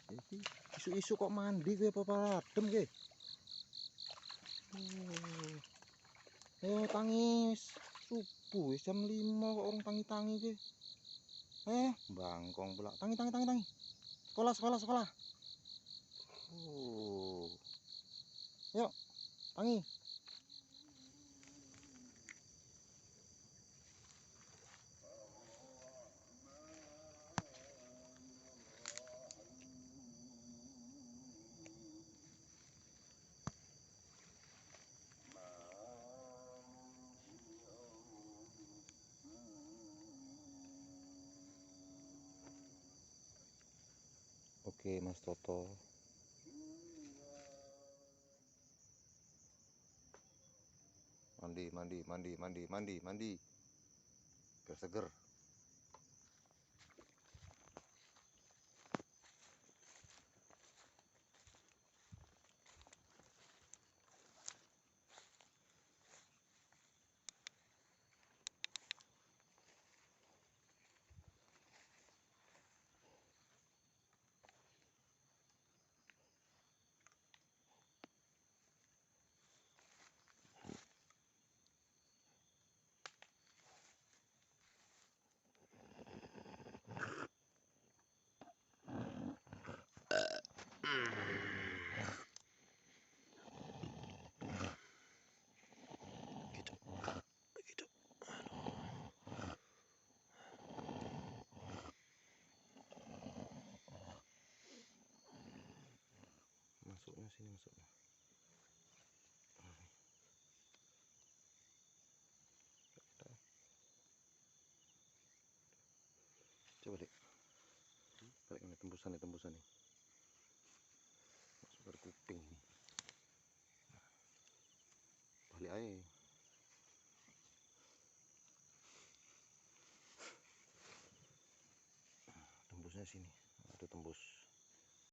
Iki isu-isu kok mandi gue apa adem gue. Tangis subuh jam 5 kok orang tangi-tangi gue. Bangkong pula. Tangi. Sekolah. Yuk, tangi. Oke, Mas Toto. Mandi. Biar seger. Gitu. Masuknya sini. Coba deh. Balik ini tembusan nih. Masuk dari kuping ini. Balik aja. Tembusnya sini. Ada tembus.